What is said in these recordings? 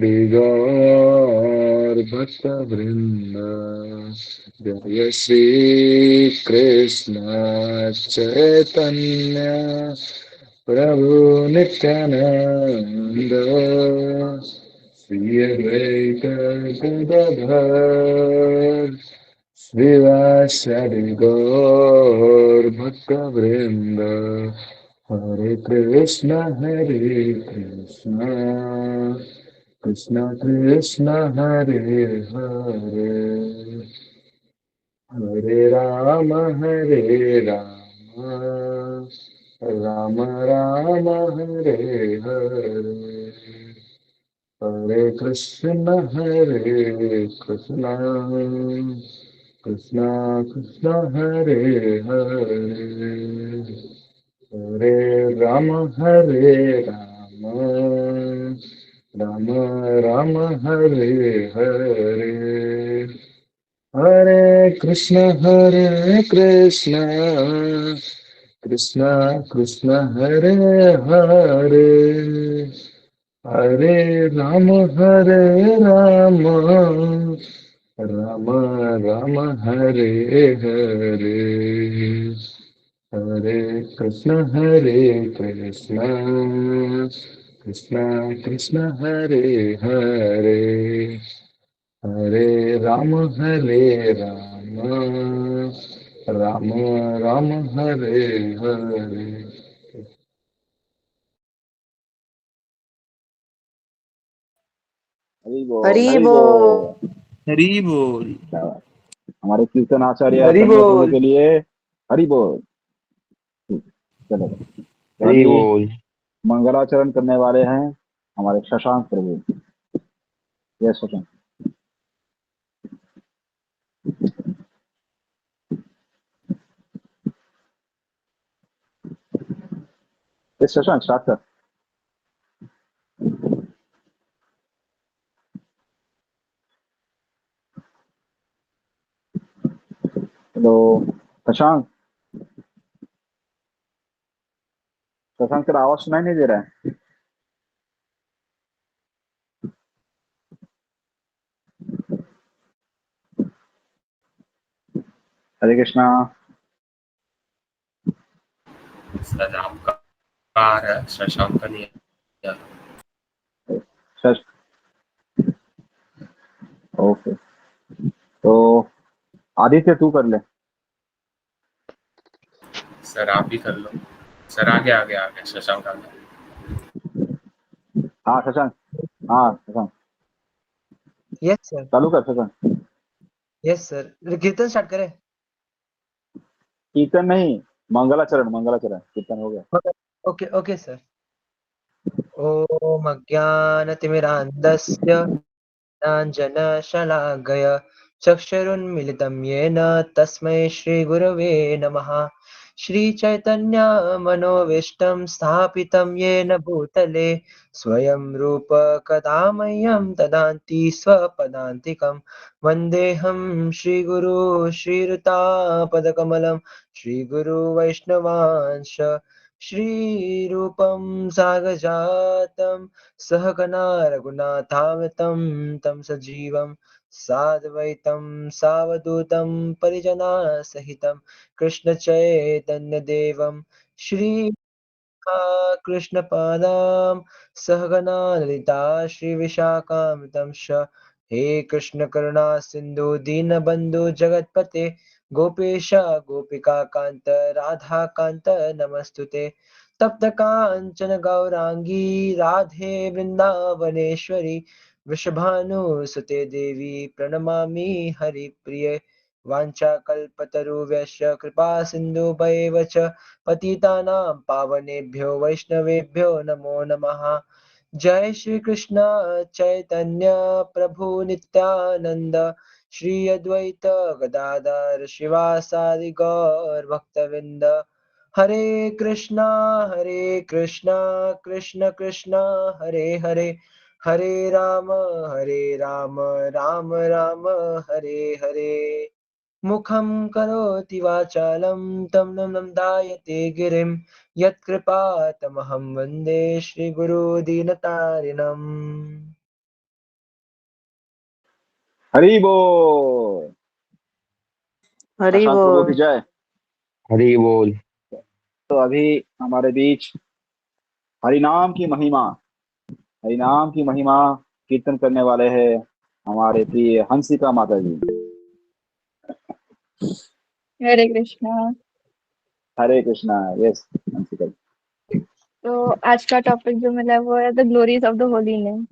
गौर भक्त वृंद जय श्री कृष्ण चैतन्य प्रभु नित्यानंद श्री अद्वैत गदाधर श्रीवासदि गौर भक्त वृंद हरे कृष्ण कृष्ण कृष्ण हरे हरे हरे राम राम राम हरे हरे हरे कृष्ण कृष्ण कृष्ण हरे हरे हरे राम राम राम हरे हरे हरे कृष्ण कृष्ण कृष्ण हरे हरे हरे राम राम राम हरे हरे हरे कृष्ण कृष्ण कृष्ण हरे हरे हरे राम राम राम हरे हरे हरि बोल, हरि हरि बोल। बोल। हरी बोल। क्या बात। हमारे कीर्तन आचार्य हरि संजय प्रभु बोल। के लिए हरि बोल। ठीक, चलेगा। तो हरी अभी बोल। मंगलाचरण करने वाले हैं हमारे शशांक प्रभु। ये शशांक, ये शशांक स्टार्ट कर। हेलो शशांक, शशांक तेरा आवाज सुनाई नहीं दे रहा है। हरे कृष्णा। सर आपका आ रहा है, शशांक का नहीं आ रहा। शश, ओके। तो आदित्य तू कर ले। सर आप ही कर लो। सर आगे आगे आगे शशांक आगे। हाँ शशांक, हाँ शशांक यस सर। चालू कर शशांक। यस सर, कीर्तन स्टार्ट करें। कीर्तन नहीं, मंगलाचरण कीर्तन हो गया। Okay okay sir. ओम अज्ञानतिमिरान्धस्य ज्ञानाञ्जनशलाकया चक्षुरुन्मीलितं येन तस्मै श्रीगुरवे नमः। श्रीचैतन्यमनोभीष्टं स्थापितं येन भूतले स्वयं रूप कदा मह्यं ददाति स्वपदान्तिकं। वन्देऽहं श्रीगुरो श्रीयुतापदकमलं श्रीगुरुवैष्णवांश श्रीरूपं सागजातं सहगना रघुनाथामतं तं सजीवं साद्वैतं सावधूतं परिजनसहितं कृष्णचैतन्यदेवं कृष्णपादां सहगना ललिता श्रीविशाखामृतं श। हे कृष्ण करुणा सिन्धु दीनबन्धु जगत्पते गोपेश गोपिकान्त राधाकान्त नमस्तुते। तप्त काञ्चन गौराङ्गी राधे वृन्दावनेश्वरी वृषभानुसुते देवी प्रणमामि हरिप्रिये। वाञ्छाकल्पतरुभ्यश्च कृपा सिन्धुभैव च पतितानां पावनेभ्यो वैष्णवेभ्यो नमो नमः। जय श्री कृष्ण चैतन्य प्रभु नित्यानंद श्री अद्वैत गदाधर शिवासादि गौर भक्तवृंद। हरे कृष्णा कृष्ण कृष्ण हरे हरे हरे राम राम राम हरे हरे। मुखं करोति वाचालं तं नमदायते गिरिं यत्कृपातमहं वन्दे श्रीगुरुदीनतारिणम्। हरि बोल। हरी शशांक प्रभु की बोल। जय। हरि बोल। तो अभी हमारे बीच हरिनाम की महिमा, हरिनाम की महिमा कीर्तन करने वाले हैं हमारे प्रिय हंसिका माता जी। हरे कृष्णा। हरे कृष्णा। यस हंसिका जी। तो आज का टॉपिक जो मिला है वो है the glories of the holy name.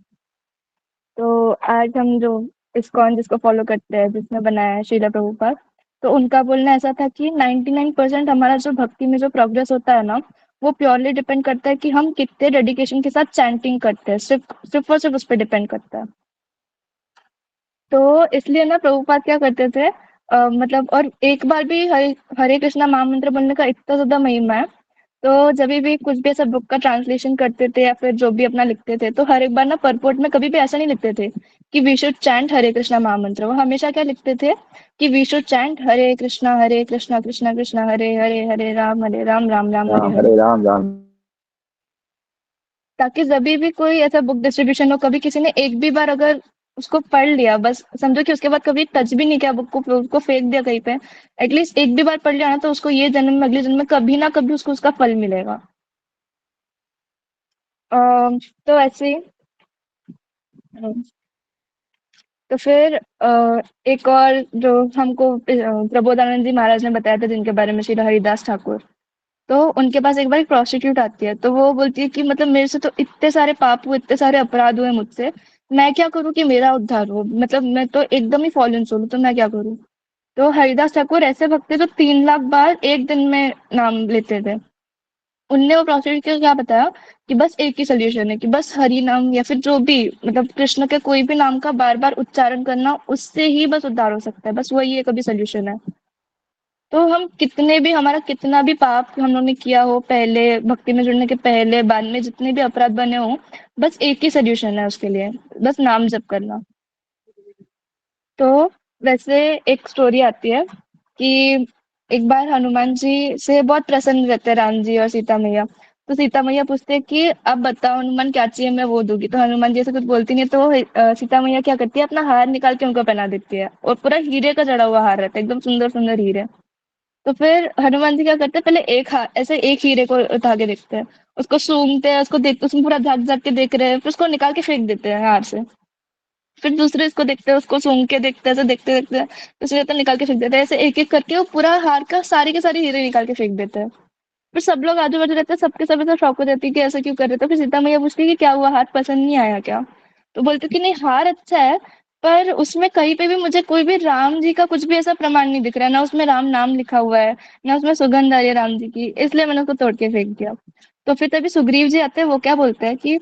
तो आज हम जो इस्कॉन जिसको फॉलो करते हैं, जिसने बनाया है श्रीला प्रभुपाद, तो उनका बोलना ऐसा था कि 99% हमारा जो भक्ति में जो प्रोग्रेस होता है ना, वो प्योरली डिपेंड करता है कि हम कितने डेडिकेशन के साथ चैंटिंग करते हैं। सिर्फ सिर्फ और सिर्फ उस पर डिपेंड करता है। तो इसलिए ना प्रभुपाद क्या करते थे, मतलब और एक बार भी हरे हरे कृष्णा महामंत्र बोलने का इतना ज्यादा महिमा है। तो जब भी कुछ भी ऐसा बुक का ट्रांसलेशन करते थे या फिर जो भी अपना लिखते थे, तो हर एक बार ना परपोर्ट में कभी भी ऐसा नहीं लिखते थे कि वी शुड चैंट हरे कृष्णा महामंत्र। वो हमेशा क्या लिखते थे कि वी शुड चैंट हरे कृष्णा कृष्णा कृष्णा हरे हरे, हरे राम राम राम हरे राम हरे। हरे राम राम। ताकि जभी भी कोई ऐसा बुक डिस्ट्रीब्यूशन हो, कभी किसी ने एक भी बार अगर उसको पढ़ लिया, बस समझो कि उसके बाद कभी टच भी नहीं किया बुक को, उसको फेंक दिया कहीं पे, एटलीस्ट एक भी बार पढ़ लिया ना, तो उसको ये जन्म में अगले जन्म में कभी ना कभी उसको उसका फल मिलेगा। तो ऐसे ही तो फिर एक और जो हमको प्रबोधानंद जी महाराज ने बताया था, जिनके बारे में श्री हरिदास ठाकुर, तो उनके पास एक बार एक प्रोस्टिट्यूट आती है। तो वो बोलती है कि मतलब मेरे से तो इतने सारे पाप हुए, इतने सारे अपराध हुए मुझसे, मैं क्या करूं कि मेरा उद्धार हो, मतलब मैं तो एकदम ही फॉलन सोल हूं, तो मैं क्या करूं। तो हरिदास ठाकुर ऐसे भक्त थे जो 3 लाख बार एक दिन में नाम लेते थे। उनने वो प्रोस्टिट्यूट को क्या बताया कि बस एक ही सोल्यूशन है कि बस हरि नाम या फिर जो भी, मतलब कृष्ण के कोई भी नाम का बार बार उच्चारण करना, उससे ही बस उद्धार हो सकता है, बस वही एक अभी सोल्यूशन है। तो हम कितने भी, हमारा कितना भी पाप हम लोगों ने किया हो पहले, भक्ति में जुड़ने के पहले बाद में जितने भी अपराध बने हो, बस एक ही सोल्यूशन है उसके लिए, बस नाम जप करना। तो वैसे एक स्टोरी आती है कि एक बार हनुमान जी से बहुत प्रसन्न रहते हैं राम जी और सीता मैया। तो सीता मैया पूछते हैं कि अब बताओ हनुमान क्या चाहिए, मैं वो दूंगी। तो हनुमान जी ऐसे कुछ बोलती नहीं, तो सीता मैया क्या करती है, अपना हार निकाल के उनको पहना देती है, और पूरा हीरे का जड़ा हुआ हार रहता है, एकदम सुंदर सुंदर हीरे। तो फिर हनुमान जी क्या करते हैं, पहले ऐसे एक हीरे को उठा के देखते हैं, उसको सूंघते हैं, उसको देखते, उसमें पूरा झाक झाक के देख रहे हैं, फिर उसको निकाल के फेंक देते हैं हार से। फिर दूसरे इसको देखते हैं, उसको सूंघ के देखते हैं, ऐसे देखते देखते दूसरे तो निकाल के फेंक देते हैं, ऐसे एक एक करके वो पूरा हार का सारी के सारी हीरे निकाल के फेंक देते हैं। फिर सब लोग आजू बाजू रहते हैं, सबके सब ऐसा शौक हो जाती है कि ऐसा क्यों कर रहे थे। फिर सीता मैया पूछती है कि क्या हुआ, हार पसंद नहीं आया क्या। तो बोलते कि नहीं, हार अच्छा है, पर उसमें कहीं पे भी मुझे कोई भी राम जी का कुछ भी ऐसा प्रमाण नहीं दिख रहा है, ना उसमें राम नाम लिखा हुआ है, ना उसमें सुगंध आ रही है राम जी की, इसलिए मैंने उसको तोड़ के फेंक दिया। तो फिर तभी सुग्रीव जी आते हैं, वो क्या बोलते हैं कि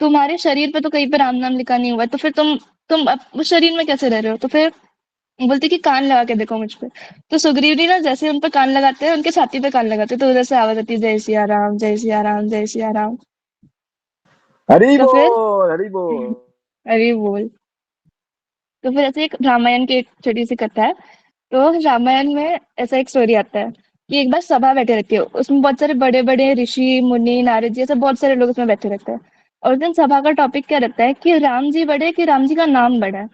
तुम्हारे शरीर पे तो कहीं पे राम नाम लिखा नहीं हुआ है, तो फिर तुम उस शरीर में कैसे रह रहे हो। तो फिर बोलती कि कान लगा के देखो मुझ पे। तो सुग्रीव जी ना जैसे उन पे कान लगाते हैं, उनके छाती पे कान लगाते हैं, तो उधर से आवाज आती है, जय सिया राम जय सिया राम जय सिया राम। हरि तो फिर बोल हरि बोल। अरे बोल। तो फिर ऐसे एक रामायण की एक छोटी सी कथा है। तो रामायण में ऐसा एक स्टोरी आता है कि एक बार सभा बैठे रहती है, उसमें बहुत सारे बड़े बड़े ऋषि मुनि नारद जी, ऐसे बहुत सारे लोग उसमें बैठे रहते हैं। और उस दिन सभा का टॉपिक क्या रहता है कि राम जी बड़े कि राम जी का नाम बड़ा है,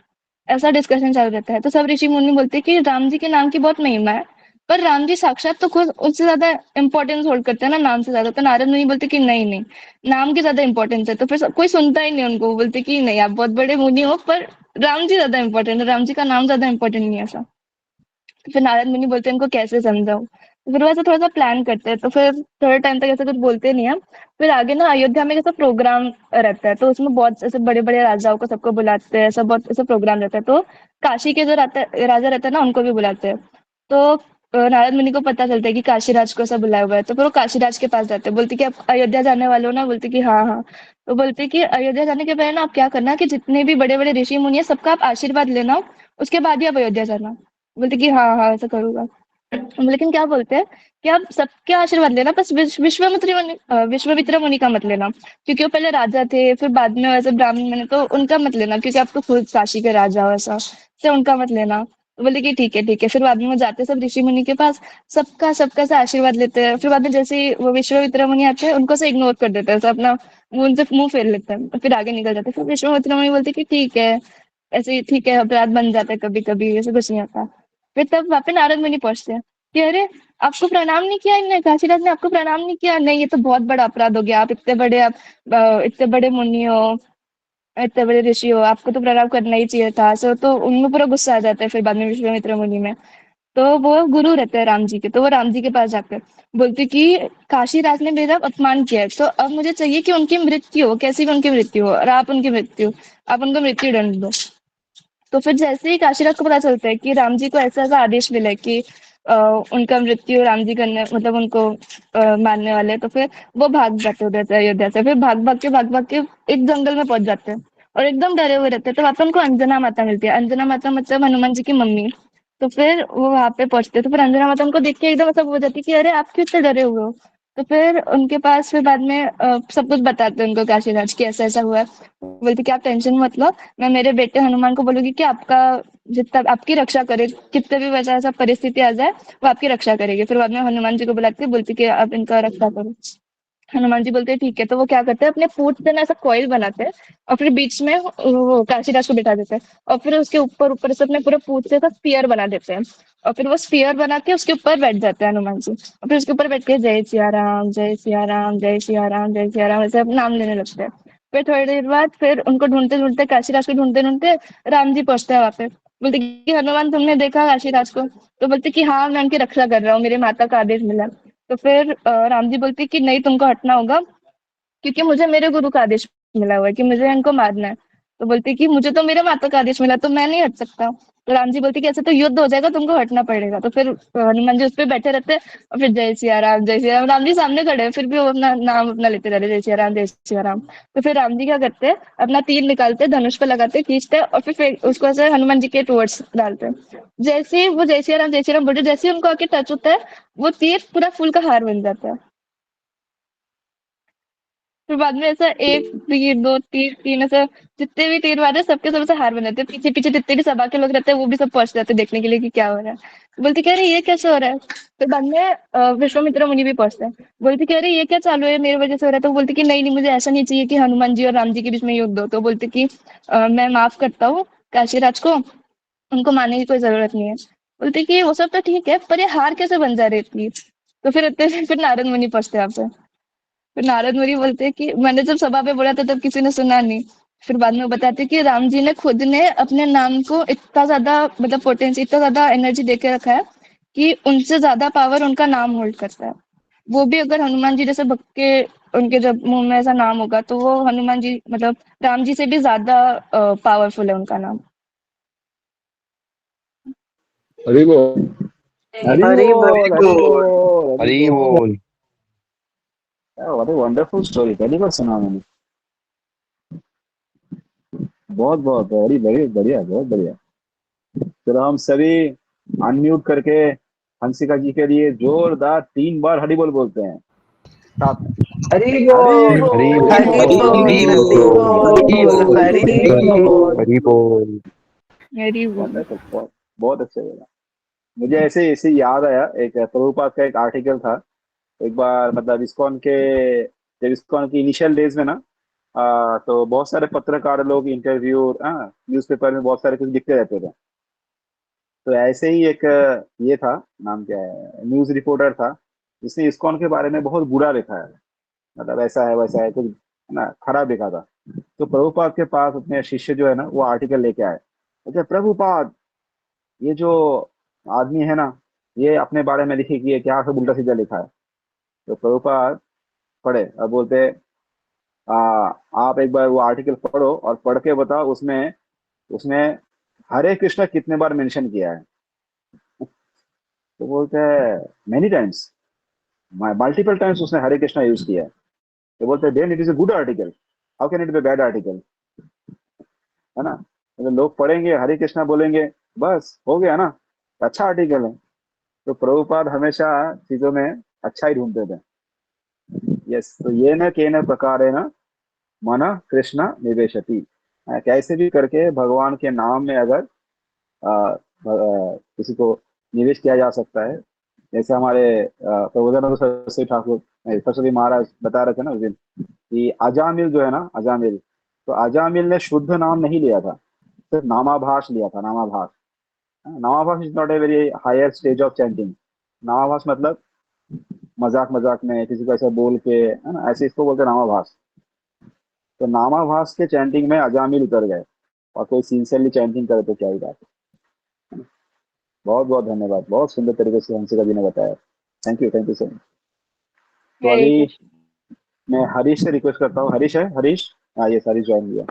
ऐसा डिस्कशन चल रहता है। तो सब ऋषि मुनि बोलते हैं कि राम जी के नाम की बहुत महिमा है, पर राम जी साक्षात तो खुद उससे ज्यादा इंपॉर्टेंस होल्ड करते हैं ना नाम से ज्यादा। तो नारद मुनि बोलते कि नहीं नहीं, नाम की ज्यादा इंपॉर्टेंस है। तो फिर कोई सुनता ही नहीं उनको, वो बोलते कि नहीं, आप बहुत बड़े मुनि हो, पर राम जी ज्यादा इंपॉर्टेंट है, राम जी का नाम ज्यादा इंपॉर्टेंट नहीं है ऐसा। तो फिर नारद मुनि बोलते हैं इनको कैसे समझाऊं। तो फिर वो ऐसा थोड़ा सा प्लान करते हैं, तो फिर थोड़े टाइम तक ऐसा कुछ बोलते नहीं है। फिर आगे ना अयोध्या में ऐसा प्रोग्राम रहता है, तो उसमें बहुत ऐसे बड़े बड़े राजाओं को सबको बुलाते हैं, ऐसा बहुत ऐसा प्रोग्राम रहता है। तो काशी के जो राजा रहता है ना, उनको भी बुलाते हैं। तो नारद मुनि को पता चलता है कि काशीराज को ऐसा बुलाया हुआ है। तो फिर वो काशीराज के पास जाते हैं, बोलते कि आप अयोध्या जाने वाले हो ना, बोलते कि हाँ हाँ। तो बोलते कि अयोध्या जाने के पहले ना आप क्या करना कि जितने भी बड़े बड़े ऋषि मुनि है सबका आप आशीर्वाद लेना, उसके बाद ही आप अयोध्या जाना। बोलते कि हाँ हाँ ऐसा करूंगा। लेकिन क्या बोलते हैं कि आप सबके आशीर्वाद लेना, बस विश्वामित्र मुनि का मत लेना, क्योंकि वो पहले राजा थे, फिर बाद में वैसे ब्राह्मण बने, तो उनका मत लेना, क्योंकि आप तो खुद काशी के राजा हो ऐसा, तो उनका मत लेना। तो बोले कि ठीक है ठीक है। फिर बाद में वो जाते सब ऋषि मुनि के पास, सबका सबका से आशीर्वाद लेते हैं। फिर बाद में जैसे ही वो विश्वामित्र मुनि आते हैं, उनको से इग्नोर कर देते हैं, सब अपना उनसे मुंह फेर लेते हैं, फिर आगे निकल जाते हैं। फिर विश्वामित्र मुनि बोलते हैं कि ठीक है, ऐसे ही ठीक है, अपराध बन जाता है कभी कभी, ऐसे कुछ नहीं होता। फिर तब वहां पे नारद मुनि पहुंचते हैं कि अरे आपको प्रणाम नहीं किया इनने, काशीराज ने आपको प्रणाम नहीं किया, नहीं ये तो बहुत बड़ा अपराध हो गया, आप इतने बड़े, आप इतने बड़े मुनि हो, इतने बड़े ऋषि हो, आपको तो प्रणाम करना ही चाहिए था। सो तो उनमें पूरा गुस्सा आ जाता है फिर बाद में विश्वामित्र मुनि में। तो वो गुरु रहते हैं राम जी के, तो वो राम जी के पास जाकर बोलते कि काशीराज ने मेरा अपमान किया है, तो अब मुझे चाहिए कि उनकी मृत्यु हो, कैसी भी उनकी मृत्यु हो, और आप उनको मृत्यु दंड दो। तो फिर जैसे ही काशीराज को पता चलता है कि राम जी को ऐसा ऐसा आदेश मिला है कि उनका मृत्यु राम जी करने, मतलब उनको मारने वाले हैं, तो फिर वो भाग जाते हैं उधर से, अयोध्या से। फिर भाग भाग के एक जंगल में पहुंच जाते हैं और एकदम डरे हुए रहते हैं। तो वहां पे उनको अंजना माता मिलती है। अंजना माता मतलब हनुमान जी की मम्मी। तो फिर वो वहां पे पहुंचते हैं, तो फिर अंजना माता उनको देख के एकदम ऐसा हो जाती है कि अरे आप क्यों इतने डरे हुए हो। तो फिर उनके पास फिर बाद में सब कुछ बताते हैं उनको काशीराज की ऐसा ऐसा हुआ है। बोलती कि आप टेंशन मत लो, मैं मेरे बेटे हनुमान को बोलूंगी कि आपका जितना आपकी रक्षा करे, कितने भी वैसा ऐसा परिस्थिति आ जाए वो आपकी रक्षा करेगी। फिर बाद में हनुमान जी को बुलाती है, बोलती कि आप इनका रक्षा करो। हनुमान जी बोलते हैं ठीक है। तो वो क्या करते हैं, अपने पूंछ से ना ऐसा कॉइल बनाते हैं और फिर बीच में वो काशीराज को बिठा देते हैं, और फिर उसके ऊपर ऊपर से अपने पूरे पूंछ से ऐसा स्पीयर बना देते हैं, और फिर वो स्पीयर बना के उसके ऊपर बैठ जाते हैं हनुमान जी। और फिर उसके ऊपर बैठ के जय सिया राम, जय सिया राम, जय सिया राम, जय सिया राम ऐसे नाम लेने लगते हैं। फिर थोड़ी देर बाद फिर उनको ढूंढते ढूंढते, काशीराज को ढूंढते ढूंढते राम जी पहुंचते हैं वहां पे। बोलते कि हनुमान तुमने देखा काशीराज को? तो बोलते कि हाँ मैं उनकी रक्षा कर रहा हूँ, मेरे माता का आदेश मिला। तो फिर राम जी बोलते कि नहीं तुमको हटना होगा, क्योंकि मुझे मेरे गुरु का आदेश मिला हुआ है कि मुझे इनको मारना है। तो बोलती कि मुझे तो मेरे माता का आदेश मिला, तो मैं नहीं हट सकता। तो राम जी बोलते कि ऐसे तो युद्ध हो जाएगा, तुमको हटना पड़ेगा। तो फिर हनुमान जी उस पे बैठे रहते हैं, और फिर जय सिया राम, जय सिया राम। राम जी सामने खड़े हैं, फिर भी वो अपना नाम अपना लेते रहते, जय सिया राम, जय सिया राम। तो फिर राम जी क्या करते हैं, अपना तीर निकालते, धनुष पे लगाते, खींचते और फिर उसको ऐसे हनुमान जी के टुवर्ड्स डालते हैं। जैसे ही वो जय सिया राम बोलते, जैसे ही उनको आके टच होता है, वो तीर पूरा फूल का हार बन जाता है। फिर बाद में ऐसा एक तीर, दो तीर, तीन, ऐसा जितने भी तीर मारे सबके सब ऐसे हार बन जाते हैं। पीछे पीछे जितने भी सभा के लोग रहते हैं वो भी सब पहुंच जाते हैं देखने के लिए कि क्या हो रहा है। बोलती कह रही ये कैसे हो रहा है। फिर बाद में विश्वामित्र मुनि भी पहुंचते हैं। बोलती कह रही ये क्या चालू है, मेरी वजह से हो रहा है। तो बोलती कि नहीं नहीं, मुझे ऐसा नहीं चाहिए कि हनुमान जी और राम जी के बीच में युद्ध हो। तो बोलती कि मैं माफ करता हूँ काशीराज को, उनको मानने की कोई जरूरत नहीं है। बोलती कि वो सब तो ठीक है, पर ये हार कैसे बन जा रही थी। तो फिर इतने में फिर नारद मुनि पहुंचते हैं यहाँ पे। फिर नारद मुनि बोलते हैं कि मैंने जब सभा पे बोला था तब किसी ने सुना नहीं। फिर बाद में बताते हैं कि राम जी ने खुद ने अपने नाम को इतना ज्यादा, मतलब पोटेंसी, इतना ज्यादा एनर्जी देके रखा है कि उनसे ज्यादा पावर उनका नाम होल्ड करता है। वो भी अगर हनुमान जी जैसे भक्त के, उनके जब मुंह में ऐसा नाम होगा तो वो हनुमान जी मतलब राम जी से भी ज्यादा पावरफुल है उनका नाम। हरि बोल। हरि हरि बोल, हरि बोल। बोल, हरि हरि बोल। बोल। व्हाट ए वंडरफुल स्टोरी, पहली बार सुना मैंने। बहुत बहुत बड़ी बड़ी बढ़िया, बहुत बढ़िया। चलो हम सभी अनम्यूट करके हंसिका जी के लिए जोरदार 3 बार हरि बोल बोलते हैं साथ में। हरि हरि बोल, हरि बोल, हरि बोल। बोल, हरि हरि बोल। बोल, हरि बोल। हरि बोल। Very good. वंडरफुल, बहुत बहुत अच्छा लगा। मुझे ऐसे ऐसे याद आया, एक प्रभुपाद का एक आर्टिकल था। एक बार मतलब इस्कॉन के, जब इस्कॉन की इनिशियल डेज में ना, तो बहुत सारे पत्रकार लोग इंटरव्यू, न्यूज़पेपर में बहुत सारे कुछ लिखते रहते थे। तो ऐसे ही एक ये था, नाम क्या है, न्यूज़ रिपोर्टर था, जिसने इस्कॉन के बारे में बहुत बुरा लिखा है। मतलब ऐसा है वैसा है कुछ, है ना, खराब लिखा था। तो प्रभुपाद के पास अपने शिष्य जो है ना वो आर्टिकल लेके आए। अच्छा प्रभुपाद, ये जो आदमी है ना, ये अपने बारे में लिखे कि ये क्या सब उल्टा सीधा लिखा है। तो प्रभुपाद पढ़े और बोलते, आ, आप एक बार वो आर्टिकल पढ़ो और पढ़ के बताओ उसमें उसमें हरे कृष्णा कितने बार मेंशन किया है। तो बोलते हैं मेनी टाइम्स, मल्टीपल टाइम्स उसने हरे कृष्णा यूज किया है। तो बोलते हैं then it is a good article, how can it be bad article, है ना। तो लोग पढ़ेंगे हरे कृष्णा बोलेंगे, बस हो गया ना, अच्छा आर्टिकल है। तो प्रभुपाद हमेशा चीजों में अच्छा ही ढूंढते थे। यस, तो ये न केन प्रकारेण मन कृष्ण निवेशति, कैसे भी करके भगवान के नाम में अगर किसी को निवेश किया जा सकता है। जैसे हमारे प्रबोधानंद सरस्वती ठाकुर, सरस्वती महाराज बता रहे थे ना उस दिन कि अजामिल जो है ना, अजामिल, तो अजामिल ने शुद्ध नाम नहीं लिया था, सिर्फ नामाभास लिया था, नामाभास। नामाभास is not a very higher stage of chanting. नामाभास मतलब मजाक मजाक में किसी को ऐसा बोल के, है ना, ऐसे इसको बोलते हैं नामाभास। तो नामाभास के चैंटिंग में अजामिल उतर गए, और कोई सिंसियरली चैंटिंग करे तो क्या ही बात है। बहुत बहुत धन्यवाद, बहुत सुंदर तरीके से हंसिका जी ने बताया। Thank you so much. तो हरे अभी कृष्ण। मैं हरीश से रिक्वेस्ट करता हूँ। हरीश है, हरीश? हाँ, ये हरीश ज्वाइन किया।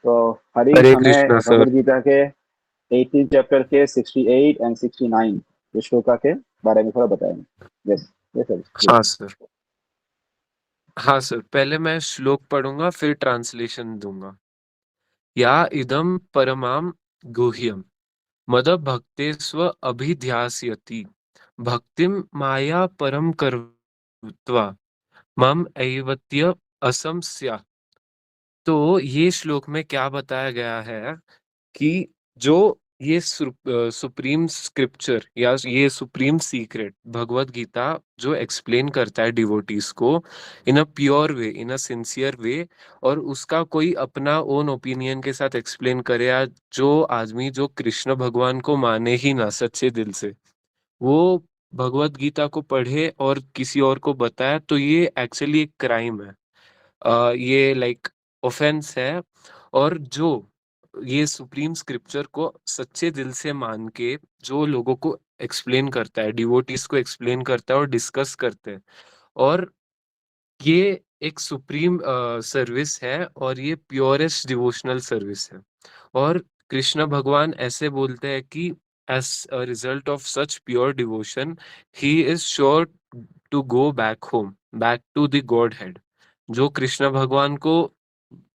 तो हरीश हरे हमें कृष्णा सर। भगवद गीता के 18 चैप्टर के 68 एंड 69 जो श्लोका के बारे में थोड़ा बताएंगे। यस यस हरीश, हाँ सर। हाँ सर, पहले मैं श्लोक पढ़ूंगा फिर ट्रांसलेशन दूंगा। या इदम परमाम गुह्यम मद भक्तेस्व अभिध्यास्यति भक्तिम माया परम कर्त्वा मम ऐवत्य असंस्या। तो ये श्लोक में क्या बताया गया है कि जो ये सुप्रीम स्क्रिप्चर या ये सुप्रीम सीक्रेट भगवत गीता जो एक्सप्लेन करता है डिवोटीज को इन a pure way, in a sincere वे, और उसका कोई अपना ओन ओपिनियन के साथ एक्सप्लेन करे, या जो आदमी जो कृष्ण भगवान को माने ही ना सच्चे दिल से, वो भगवत गीता को पढ़े और किसी और को बताए, तो ये एक्चुअली एक क्राइम है। ये लाइक ऑफेंस है। और जो ये सुप्रीम स्क्रिप्चर को सच्चे दिल से मान के जो लोगों को एक्सप्लेन करता है, डिवोटीज को एक्सप्लेन करता है और डिस्कस करते हैं, और ये एक सुप्रीम सर्विस है, और ये प्योरेस्ट डिवोशनल सर्विस है। और कृष्ण भगवान ऐसे बोलते हैं कि as a result of such pure devotion he is sure to go back home, back to the godhead. जो कृष्ण भगवान को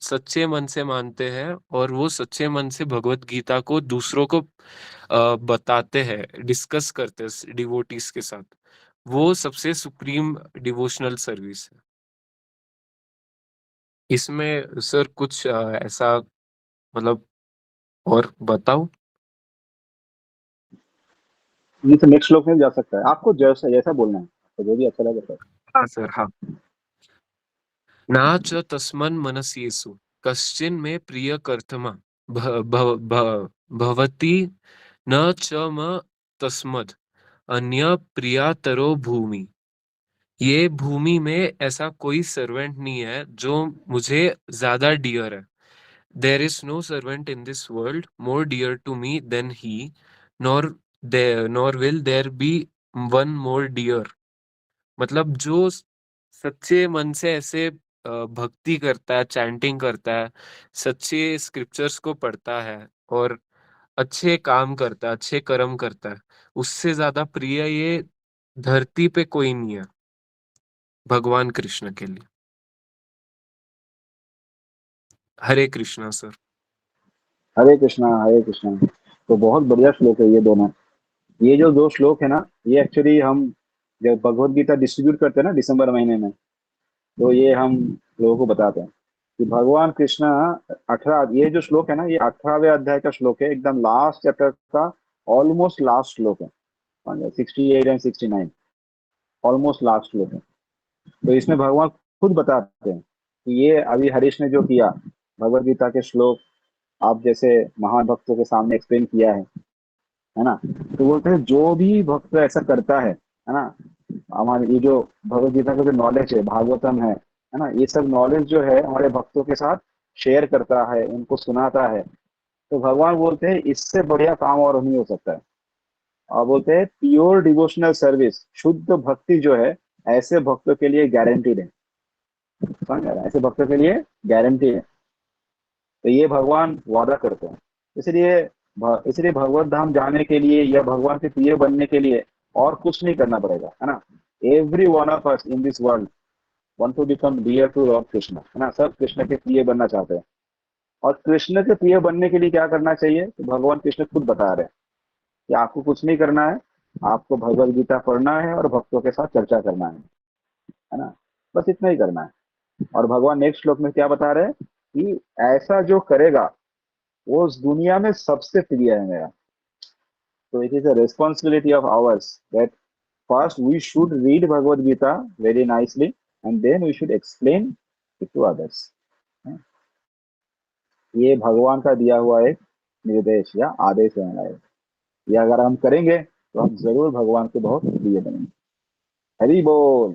सच्चे मन से मानते हैं और वो सच्चे मन से भगवत गीता को दूसरों को बताते हैं, डिस्कस करते हैं डिवोटीज के साथ, वो सबसे सुप्रीम डिवोशनल सर्विस है। इसमें सर कुछ ऐसा मतलब और बताओ? नहीं तो नेक्स्ट श्लोक में जा सकता है, आपको जैसा जैसा बोलना है, तो जो भी अच्छा लगे सर। हाँ सर, हाँ। ना च तस्मन् मनस्येषु कश्चिन् मे प्रिय कर्तमा भवति न च म तस्मद् अन्य प्रियातरो भूमि। ये भूमि में ऐसा कोई सर्वेंट नहीं है जो मुझे ज्यादा डियर है। There is no servant in this world more dear to me than he, nor nor will there be one more dear. मतलब जो सच्चे मन से ऐसे भक्ति करता है, चैंटिंग करता है, सच्चे स्क्रिप्चर्स को पढ़ता है और अच्छे काम करता है, अच्छे कर्म करता है, उससे ज्यादा प्रिय ये धरती पे कोई नहीं है भगवान कृष्ण के लिए। हरे कृष्णा सर। हरे कृष्णा हरे कृष्णा। तो बहुत बढ़िया श्लोक है ये दोनों। ये जो दो श्लोक है ना, ये एक्चुअली हम जब भगवत गीता डिस्ट्रीब्यूट करते हैं ना दिसंबर महीने में, तो ये हम लोगों को बताते हैं कि भगवान कृष्ण 18, ये जो श्लोक है ना, ये 18वें अध्याय का श्लोक है, एकदम लास्ट चैप्टर का ऑलमोस्ट लास्ट श्लोक है। 68 एंड 69 ऑलमोस्ट लास्ट श्लोक है। तो इसमें भगवान खुद बताते हैं कि ये अभी हरीश ने जो किया, भगवत गीता के श्लोक आप जैसे महान भक्तों के सामने एक्सप्लेन किया है ना, तो बोलते हैं जो भी भक्त ऐसा करता है ना, हमारे ये जो भगवत गीता का जो नॉलेज है, भागवतम है ना, ये सब नॉलेज जो है हमारे भक्तों के साथ शेयर करता है, उनको सुनाता है, तो भगवान बोलते हैं इससे बढ़िया काम और नहीं हो सकता है। और बोलते हैं प्योर डिवोशनल सर्विस, शुद्ध भक्ति जो है ऐसे भक्तों के लिए गारंटीड है। समझ रहे हैं? ऐसे भक्तों के लिए गारंटी है। तो ये भगवान वादा करते हैं। इसलिए इसलिए भगवत धाम जाने के लिए या भगवान के प्रिय बनने के लिए और कुछ नहीं करना पड़ेगा, है ना। Every one of us in this world want to become dear to Lord Krishna, है ना। सब कृष्ण के प्रिय बनना चाहते हैं। और कृष्ण के प्रिय बनने के लिए क्या करना चाहिए, तो भगवान कृष्ण खुद बता रहे हैं कि आपको कुछ नहीं करना है, आपको भगवत गीता पढ़ना है और भक्तों के साथ चर्चा करना है ना। बस इतना ही करना है। और भगवान नेक्स्ट श्लोक में क्या बता रहे हैं कि ऐसा जो करेगा वो उस दुनिया में सबसे प्रिय है मेरा। तो it is a responsibility of ours that first we should read Bhagavad Gita very nicely and then we should explain it to others. ये भगवान का दिया हुआ एक निर्देश या आदेश देना है। ये अगर हम करेंगे तो हम जरूर भगवान के बहुत प्रिय बनेंगे। हरि बोल।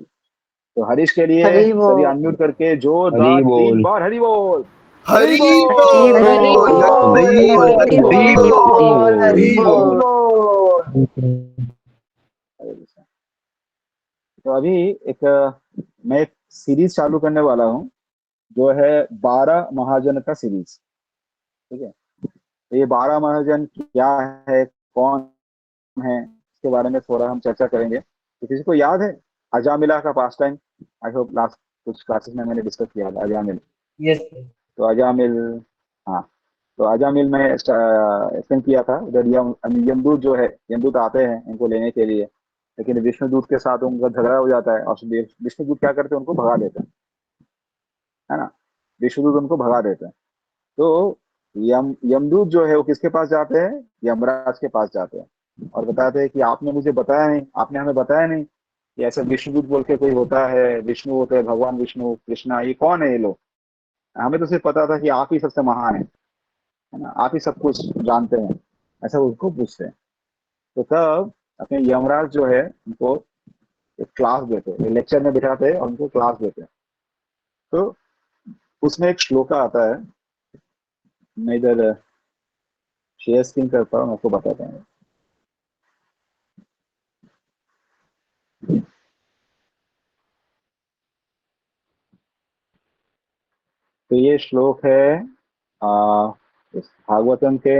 तो हरीश के लिए हरि सभी बोल। अनम्यूट करके जोरदार हरि 3 बोल। बार हरि बोल। हरि हरि बोल। हरि बोल। बोल। हरि बोल। हरि हरि बोल। बोल। हरे कृष्णा। तो अभी मैं एक सीरीज चालू करने वाला हूँ जो है 12 महाजन का सीरीज। ठीक है। तो ये 12 महाजन क्या है, कौन है, इसके बारे में थोड़ा हम चर्चा करेंगे। तो किसी को याद है अजामिला का पास टाइम? आई होप लास्ट कुछ क्लासेस में मैंने डिस्कस किया था अजामिल। यस। तो अजामिल, हाँ, तो अजामिल में एक्सप्लेन किया था। उधर यमदूत जो है, यमदूत आते हैं इनको लेने के लिए, लेकिन विष्णुदूत के साथ उनका झगड़ा हो जाता है और विष्णुदूत क्या करते हैं, उनको भगा देते हैं, है ना। विष्णुदूत उनको भगा देते हैं। तो यमदूत जो है वो किसके पास जाते हैं? यमराज के पास जाते हैं और बताते हैं कि आपने मुझे बताया नहीं, आपने हमें बताया नहीं कि ऐसा विष्णुदूत बोल के कोई होता है, विष्णु होते हैं, भगवान विष्णु, कृष्णा, ये कौन है ये लोग? हमें तो सिर्फ पता था कि आप ही सबसे महान है ना, आप ही सब कुछ जानते हैं, ऐसा उनको पूछते हैं। तो तब अपने यमराज जो है उनको एक क्लास देते हैं, लेक्चर में बिठाते हैं और उनको क्लास देते हैं। तो उसमें एक श्लोका आता है, मैं इधर शेयर स्क्रीन करता हूँ, आपको बताता हूँ। तो ये श्लोक है इस भागवतम के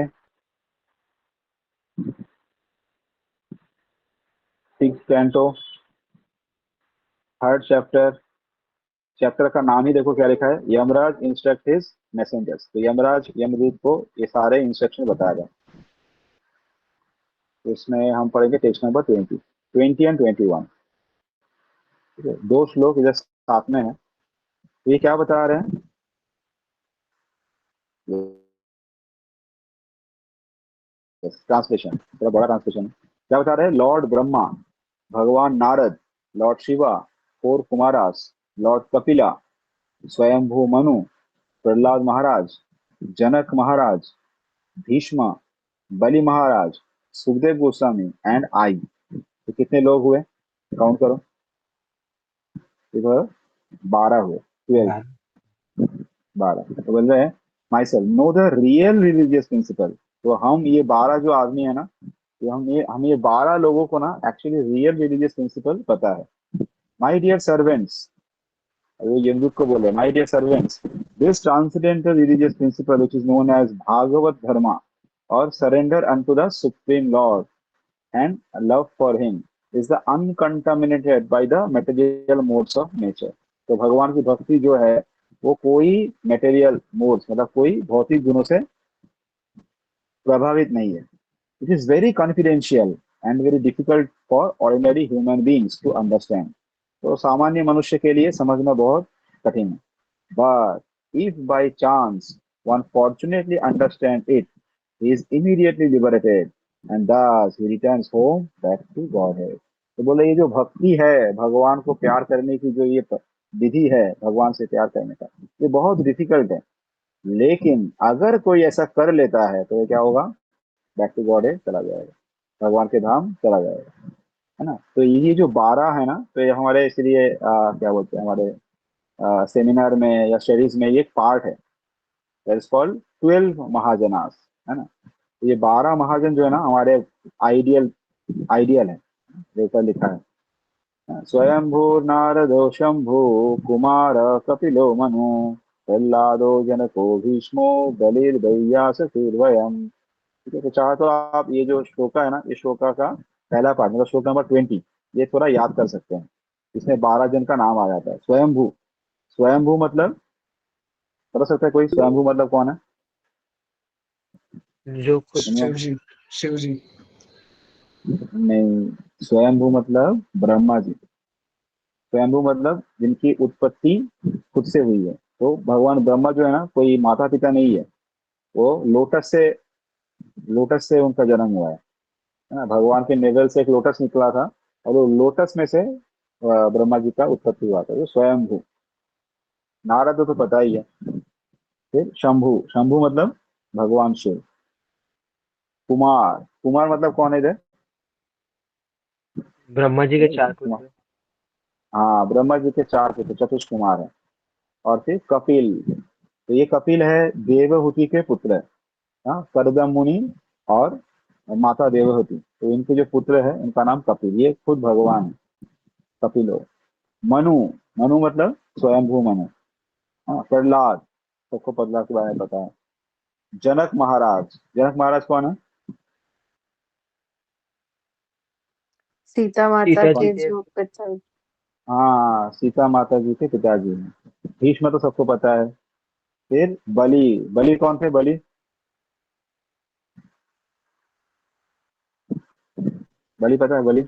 6th canto 3rd chapter. Chapter का नाम ही देखो क्या लिखा है, यमराज इंस्ट्रक्ट हिज मैसेंजर्स। तो यमराज यमदूत को ये सारे इंस्ट्रक्शन बताया गया। तो इसमें हम पढ़ेंगे टेक्स्ट नंबर 20 एंड 21। ठीक है, 2 श्लोक इधर साथ में है। तो ये क्या बता रहे हैं, ट्रांसलेशन थोड़ा बड़ा ट्रांसलेशन। क्या बता रहे हैं? लॉर्ड ब्रह्मा, भगवान नारद, लॉर्ड शिवा, 4 कुमारास, लॉर्ड कपिला, स्वयंभू मनु, प्रहलाद महाराज, जनक महाराज, भीष्मा, बलि महाराज, सुखदेव गोस्वामी एंड आई। तो कितने लोग हुए, काउंट करो। देखो 12 हुए, 12, 12। तो बोल रहे हैं myself know the real religious principle. तो हम ये 12 जो आदमी है ना, तो हम ये 12 लोगों को ना एक्चुअली रियल रिलीजियस प्रिंसिपल पता है। माई डियर सर्वेंट्स, वो यमदूत को बोले, my dear servants, this transcendental religious principle which is known as Bhagavata dharma और surrender unto the supreme lord and love for him is the uncontaminated by the material modes of nature। तो भगवान की भक्ति जो है वो कोई मेटेरियल मोड्स मतलब कोई भौतिक गुणों से प्रभावित नहीं है। It is very confidential and very difficult for ordinary human beings to understand. तो सामान्य मनुष्य के लिए समझना बहुत कठिन है। But if by chance one fortunately understand it, he is immediately liberated and thus he returns home back to Godhead। तो बोले ये जो भक्ति है, भगवान को प्यार करने की जो ये विधि है, भगवान से प्यार करने का, ये बहुत डिफिकल्ट है। लेकिन अगर कोई ऐसा कर लेता है तो ये क्या होगा, बैक टू गॉडेड चला जाएगा, भगवान के धाम चला जाएगा, है ना। तो ये जो 12 है ना, तो ये हमारे इसलिए क्या बोलते हैं, हमारे सेमिनार में या स्टडीज में ये एक पार्ट है, दैट इज कॉल्ड 12 महाजनास, है ना। तो ये 12 महाजन जो है ना हमारे आइडियल आइडियल है, जो ऊपर लिखा है। स्वयंभू नारदो शंभु कुमार कपिलो मनु प्रहलादो जनको भीष्मो बलिर्दैयासुर्वयम्। ठीक है, तो चाहे तो आप ये जो श्लोका है ना, ये श्लोका का पहला पार्ट मतलब श्लोक नंबर 20, ये थोड़ा याद कर सकते हैं। इसमें 12 जन का नाम आ जाता है। स्वयंभू, स्वयंभू मतलब बता सकता है कोई, स्वयंभू मतलब कौन है? जो खुद दुनिया- शिव जी, शिव जी। नहीं, स्वयंभू मतलब ब्रह्मा जी। स्वयंभू मतलब जिनकी उत्पत्ति खुद से हुई है। तो भगवान ब्रह्मा जो है ना, कोई माता पिता नहीं है, वो लोटस से उनका जन्म हुआ है ना। भगवान के नेवल से एक लोटस निकला था और वो लोटस में से ब्रह्मा जी का उत्पत्ति हुआ था। तो स्वयंभू। नारद तो पता ही है। फिर शंभु, शंभु मतलब भगवान शिव। कुमार, कुमार मतलब कौन है इधर? ब्रह्मा जी के 4 पुत्र। हाँ, ब्रह्मा जी के 4 पुत्र चतुष कुमार है। और फिर कपिल, तो ये कपिल है देवहूति के पुत्र है। हाँ, करदम मुनि और माता देवहूति, तो इनके जो पुत्र है इनका नाम कपिल, ये खुद भगवान है कपिल हो। मनु, मनु मतलब स्वयंभू मनु। हाँ, प्रहलाद, सबको प्रहलाद के बारे में पता है। जनक महाराज, जनक महाराज कौन है? सीता माता सीता जी के के जो पिता। हाँ, सीता माता जी के पिताजी हैं। भीष्म तो सबको पता है। फिर बलि, बलि कौन थे बलि? बलि पता है बलि?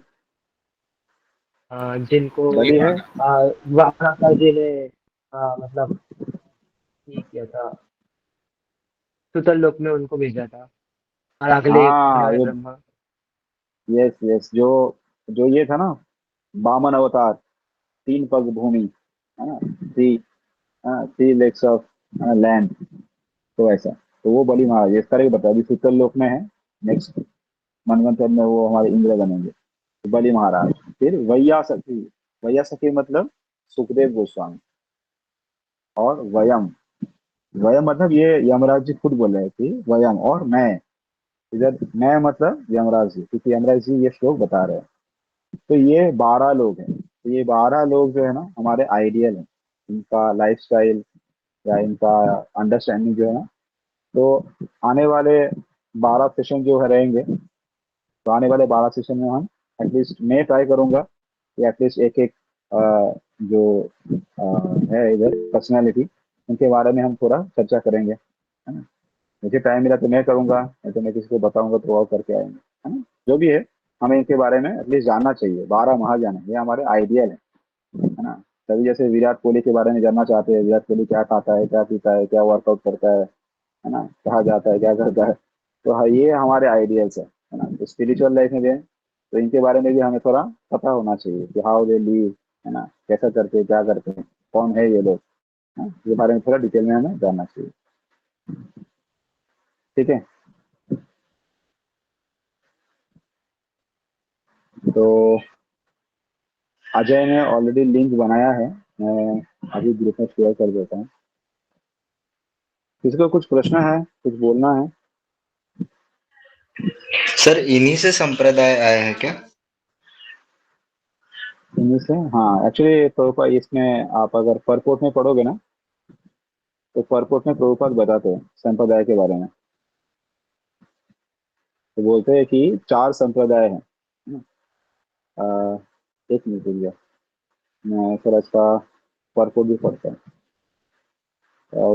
जिनको ये बलि है, वाराणसी जी ने मतलब ये किया था, सुतल लोक में उनको भेजा था, और अगले आने हाँ वाले ये, ब्रह्मा। यस यस, जो जो ये था ना, वामन अवतार, 3 पग भूमि, है ना, थ्री, 3 legs ऑफ लैंड, तो ऐसा, तो वो बलि महाराज इस तरह की बता, अभी शीतल लोक में है। नेक्स्ट मनवंतर में वो हमारे इंद्र बनेंगे, तो बलि महाराज। फिर वैया सखी, वैया सखी मतलब सुखदेव गोस्वामी। और वयम, वयम मतलब ये यमराज जी खुद बोल रहे थे, वयम और मैं, इधर मैं मतलब यमराज जी, क्योंकि यमराज जी ये श्लोक बता रहे हैं। तो ये 12 लोग हैं, तो ये 12 लोग जो है ना हमारे आइडियल हैं। इनका लाइफस्टाइल या इनका अंडरस्टैंडिंग जो है ना, तो आने वाले 12 सेशन जो है रहेंगे, तो आने वाले 12 सेशन में हम एटलीस्ट मैं ट्राई करूंगा कि एटलीस्ट एक एक जो है इधर पर्सनैलिटी, उनके बारे में हम थोड़ा चर्चा करेंगे, है ना। मुझे टाइम मिला तो मैं करूंगा, नहीं तो मैं किसी को बताऊंगा तो वो करके आएंगे, है ना। जो भी है, हमें इनके बारे में एटलीस्ट जानना चाहिए। 12 महाजन है, ये हमारे आइडियल है ना। तभी जैसे विराट कोहली के बारे में जानना चाहते हैं, विराट कोहली क्या खाता है, क्या पीता है, क्या वर्कआउट करता है ना, कहाँ जाता है, क्या करता है, तो हाँ, ये हमारे आइडियल्स है ना। तो स्पिरिचुअल लाइफ में भी है, तो इनके बारे में भी हमें थोड़ा पता होना चाहिए कि हाउ दे लीव, है ना, कैसा करते हैं, क्या करते हैं, कौन है ये लोग, है ना? ये बारे में थोड़ा डिटेल में हमें जानना चाहिए। ठीक है, तो अजय ने ऑलरेडी लिंक बनाया है, मैं अभी ग्रुप में शेयर कर देता हूँ। किसी को कुछ प्रश्न है, कुछ बोलना है? सर इन्हीं से संप्रदाय आया है क्या? इनमें से, हाँ, एक्चुअली प्रभुपाद इसमें आप अगर परपोर्ट में पढ़ोगे ना, तो परपोर्ट में प्रभुपाद बताते हैं संप्रदाय के बारे में। तो बोलते हैं कि 4 संप्रदाय हैं। अ, एक मिनट रुक जाओ, मैं थोड़ा इसका परपोर्ट भी पढ़ता हूँ।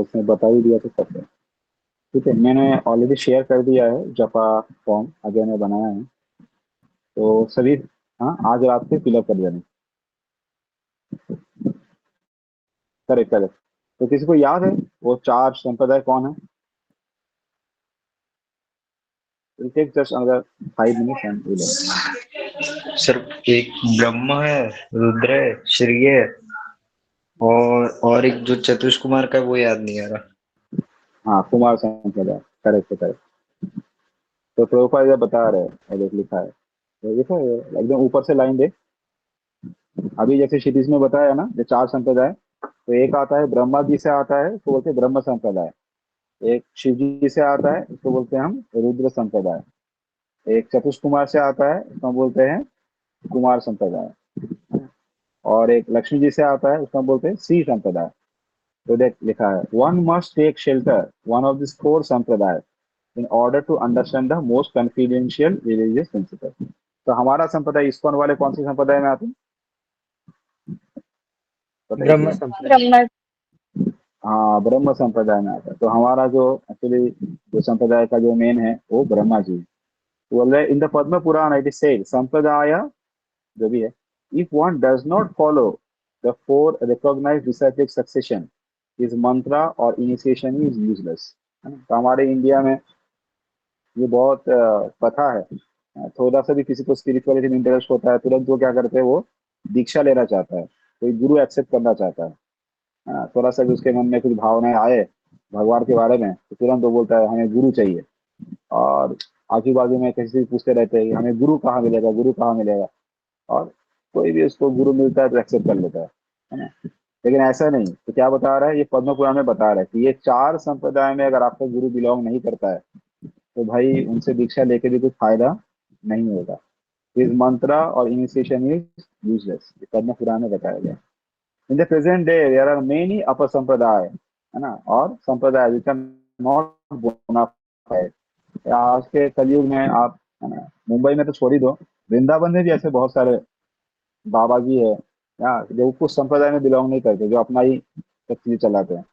उसने बता ही दिया तो पढ़ते हैं। ठीक है, मैंने ऑलरेडी शेयर कर दिया है जपा फॉर्म, अजय ने बनाया है, तो सभी, हाँ, आज रात से फिलअप कर देना। Correct correct. तो किसी को याद है वो 4 संप्रदाय कौन है? It'll take just another 5 minutes and we'll end. Sir एक ब्रह्मा है, रुद्र है, श्री है, और एक जो चतुष कुमार का है, वो याद नहीं आ रहा। हाँ, कुमार संप्रदाय, करेक्ट करेक्ट। तो प्रभुपाद इधर बता रहे हैं, ये देख लिखा है, तो देखो एकदम ऊपर से लाइन देख। अभी जैसे क्षितिज में बताया ना, जो 4 संप्रदाय, तो एक आता है ब्रह्मा जी से आता है, उसको बोलते हैं ब्रह्म संप्रदाय। एक शिव जी से आता है, उसको बोलते हैं हम रुद्र संप्रदाय। एक चतुष कुमार से आता है, उसको हम बोलते हैं कुमार संप्रदाय। और एक लक्ष्मी जी से आता है, उसको हम बोलते हैं श्री संप्रदाय। तो देख लिखा है, one must take shelter one of this 4 संप्रदाय in order to understand the most confidential religious principle। तो हमारा संप्रदाय इस्कॉन वाले कौन सी संप्रदाय में आते हैं, बताइए ब्रह्म किरण? संप्रदाय। ब्रह्मा। हाँ, ब्रह्म संप्रदाय में आता है। तो हमारा जो एक्चुअली जो संप्रदाय का जो मेन है वो ब्रह्मा जी है। तो बोल रहे in the Padma Purana it is said sampradaya, जो भी है, if one does not follow the 4 recognised disciplic succession is mantra और इनिशिएशन इज यूजलेस। तो हमारे इंडिया में ये बहुत प्रथा है। थोड़ा सा भी किसी को स्पिरिचुअलिटी में इंटरेस्ट होता है, तुरंत वो क्या करते हैं, वो दीक्षा लेना चाहता है, कोई गुरु एक्सेप्ट करना चाहता है। थोड़ा सा भी उसके मन में कुछ भावनाएं आए भगवान के बारे में, तो तुरंत वो बोलता है हमें गुरु चाहिए। और आजू बाजू में किसी से पूछते रहते हैं कि हमें गुरु कहाँ मिलेगा, गुरु कहाँ मिलेगा, और कोई भी उसको गुरु मिलता है तो एक्सेप्ट कर लेता है ना। लेकिन ऐसा नहीं, तो क्या बता रहा है ये पद्म पुराण में बता रहा है कि ये 4 संप्रदाय में अगर आपका गुरु बिलोंग नहीं करता है तो भाई उनसे दीक्षा लेके भी कुछ फायदा नहीं होगा। हिज मंत्रा और initiation is useless, Padma Purana में बताया गया। In the present day there are many अपर संप्रदाय, है ना, और संप्रदाय विच आर नॉट बोनाफाइड। आज के कलयुग में आप, है ना, मुंबई में तो छोड़ ही दो, वृंदावन में भी ऐसे बहुत सारे बाबा जी है जो कुछ संप्रदाय में बिलोंग नहीं करते, जो अपना ही सब चीजें चलाते हैं,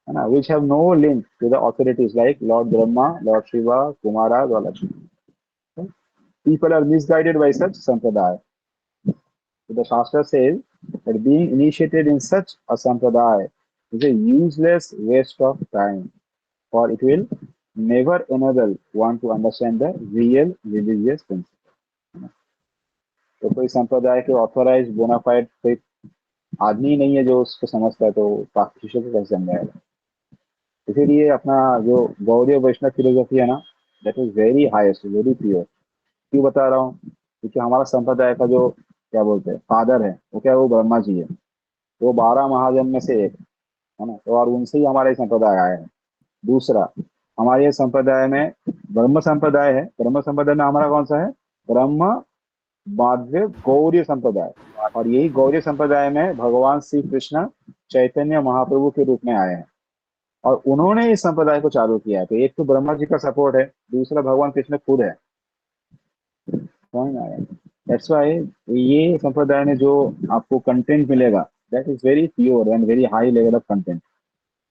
है ना, which have no link to the authorities like lord Brahma, lord Shiva, Kumaras और Lakshmi. People are misguided by such sampradaya. So the Shastra says that being initiated in such a sampradaya is a useless waste of time, for it will never enable one to understand the real religious principle. तो कोई संप्रदाय के authorise bonafide कोई आदमी नहीं है जो उसको समझता है, तो बाकी शिष्यों को कैसे समझाएगा। इसीलिए अपना जो गौड़ीय वैष्णव फिलोसफी है ना, that is very highest, very pure. क्यों बता रहा हूँ, क्योंकि हमारा संप्रदाय का जो क्या बोलते हैं फादर है वो क्या है, वो ब्रह्मा जी है, वो 12 महाजन में से एक है ना, तो और उनसे ही हमारे संप्रदाय आए हैं। दूसरा, हमारे संप्रदाय में ब्रह्म संप्रदाय है, ब्रह्म संप्रदाय में हमारा कौन सा है, ब्रह्म माध्य गौड़ीय संप्रदाय, और यही गौड़ीय संप्रदाय में भगवान श्री कृष्ण चैतन्य महाप्रभु के रूप में आए हैं, और उन्होंने इस संप्रदाय को चालू किया है। तो एक तो ब्रह्मा जी का सपोर्ट है, दूसरा भगवान कृष्ण खुद है, समझ में आया। दैट्स व्हाई ये संप्रदाय में जो आपको कंटेंट मिलेगा that is very pure and very high level of content,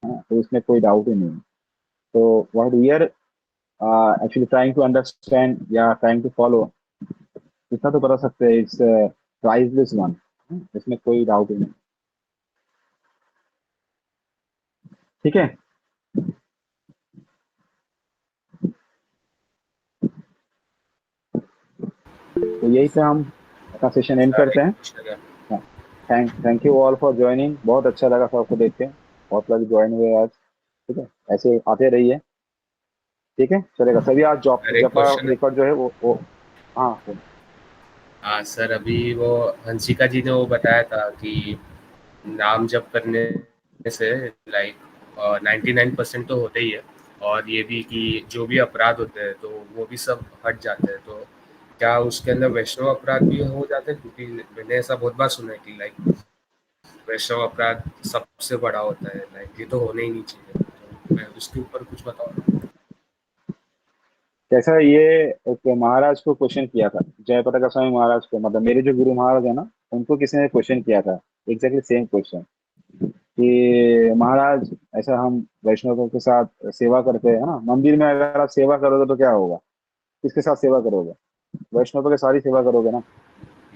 है ना, तो इसमें कोई डाउट ही नहीं है। तो what we are actually trying to understand या ट्राइंग टू फॉलो, इतना तो बता सकते हैं, इट्स प्राइसलेस वन, इसमें कोई डाउट ही नहीं। ठीक है, तो यही पे हम अपना सेशन एंड करते हैं। Thank you all for joining, बहुत अच्छा लगा सबको देख के, बहुत लोग ज्वाइन हुए आज। ठीक है, ऐसे आते रहिए, ठीक है, चलेगा। सभी आज जॉब अरे क्वेश्चन रिकॉर्ड जो है वो हाँ हाँ सर, अभी वो हंसिका जी ने वो बताया था कि नाम जप करने से लाइक 99% तो होते ही है, और ये भी कि जो भी अपराध होते हैं तो वो भी सब हट जाते हैं। तो क्या उसके अंदर वैष्णव अपराध भी हो जाते हैं? क्योंकि मैंने ऐसा बहुत बार सुना है कि लाइक वैष्णव अपराध सबसे बड़ा होता है, लाइक ये तो होने ही नहीं चाहिए। तो मैं उसके ऊपर कुछ बताऊँ? कैसा, ये एक महाराज को क्वेश्चन किया था, जयप्रकाश स्वामी महाराज को, मतलब मेरे जो गुरु महाराज है ना, उनको किसी ने क्वेश्चन किया था, एग्जैक्टली सेम क्वेश्चन, कि महाराज ऐसा हम वैष्णवों के साथ सेवा करते हैं ना, मंदिर में अगर आप सेवा करोगे तो क्या होगा, किसके साथ सेवा करोगे, वैष्णवों के सारी सेवा करोगे ना।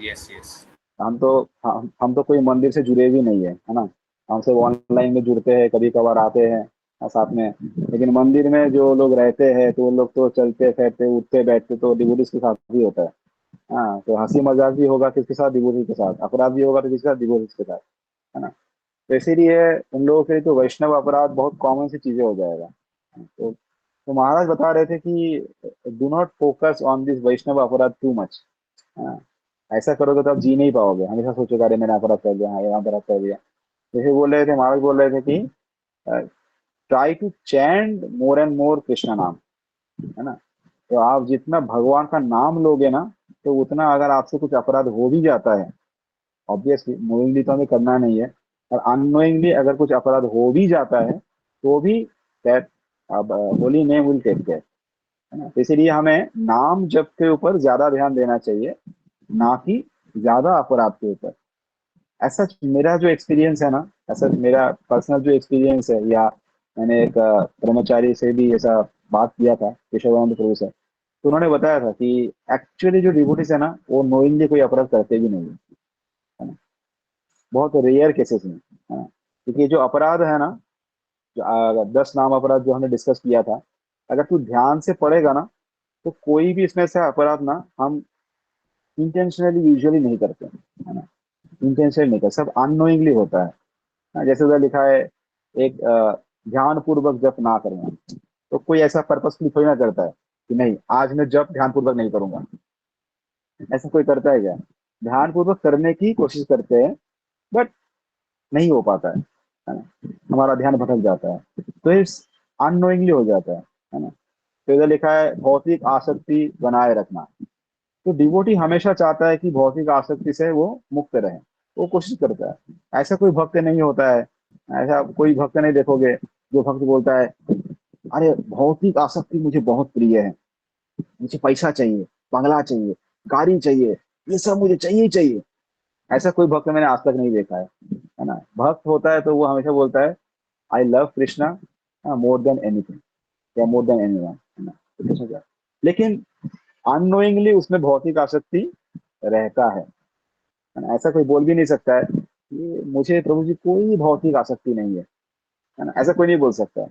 Yes yes. हम तो कोई मंदिर से जुड़े भी नहीं है ना, हम सब ऑनलाइन में जुड़ते हैं, कभी कभार आते हैं साथ में, लेकिन मंदिर में जो लोग रहते हैं तो वो लोग तो चलते फिरते उठते बैठते तो डिवोटीज के साथ भी होता है। हाँ, तो हंसी मजाक भी होगा किसके साथ, डिवोटीज के साथ, अपराध भी होगा तो किसके साथ, डिवोटीज के साथ, है ना। तो इसीलिए उन लोगों के लिए तो वैष्णव अपराध बहुत कॉमन सी चीजें हो जाएगा। तो महाराज बता रहे थे कि do not focus on this Vaishnava aparadha too much. ऐसा करोगे तो आप जी नहीं पाओगे, हमेशा सोचोगे अरे मैंने अपराध कर दिया, हाँ ये अपराध कर दिया। जैसे बोल रहे थे, महाराज बोल रहे थे कि try to chant more and more Krishna नाम, है ना। तो आप जितना भगवान का नाम लोगे ना, तो उतना अगर आपसे कुछ अपराध हो भी जाता है, ऑब्वियसली नोइंगली तो हमें करना नहीं है, और अननोइंगली अगर कुछ अपराध हो भी जाता है तो भी दैट अब holy name will take care, है ना। तो इसीलिए हमें नाम जप के ऊपर ज्यादा ध्यान देना चाहिए, ना कि ज्यादा अपराध के ऊपर। ऐसा मेरा जो एक्सपीरियंस है ना, ऐसा मेरा पर्सनल जो एक्सपीरियंस है, या मैंने एक ब्रह्मचारी से भी ऐसा बात किया था, केशवानंद प्रभु से, तो उन्होंने बताया था कि एक्चुअली जो डिवोटीज है ना, वो नोइंगली कोई अपराध करते भी नहीं है ना, बहुत रेयर केसेस में, है ना। क्योंकि जो अपराध है ना, जो 10 नाम अपराध जो हमने डिस्कस किया था, अगर तू ध्यान से पढ़ेगा ना, तो कोई भी इसमें से अपराध ना हम इंटेंशनली यूजुअली नहीं करते, है ना, इंटेंशनली नहीं करते, सब अननोइंगली होता है। हाँ, जैसे उधर लिखा है एक ध्यान पूर्वक जप ना करना, तो कोई ऐसा पर्पसफुली थोड़ी ना करता है, कि नहीं आज मैं जप ध्यानपूर्वक नहीं करूंगा। ऐसा कोई करता है क्या? ध्यानपूर्वक करने की कोशिश करते हैं, बट नहीं हो पाता है ना? हमारा ध्यान भटक जाता है, तो इस अननोइंगली हो जाता है ना? तो इधर लिखा है भौतिक आसक्ति बनाए रखना। तो डिवोटी हमेशा चाहता है कि भौतिक आसक्ति से वो मुक्त रहे, वो कोशिश करता है। ऐसा कोई भक्त नहीं होता है, ऐसा कोई भक्त नहीं देखोगे जो भक्त बोलता है अरे भौतिक आसक्ति मुझे बहुत प्रिय है, मुझे पैसा चाहिए, बंगला चाहिए, गाड़ी चाहिए, ये सब मुझे चाहिए ही चाहिए। ऐसा कोई भक्त मैंने आज तक नहीं देखा है ना? भक्त होता है तो वो हमेशा बोलता है I love Krishna more than anything या मोर देन एनीवन, है ना? तो कुछ हो जाए। लेकिन अननोइंगली उसमें भौतिक आसक्ति रहता है ना? ऐसा कोई बोल भी नहीं सकता है कि मुझे प्रभु जी कोई भौतिक आसक्ति नहीं है ना? ऐसा कोई नहीं बोल सकता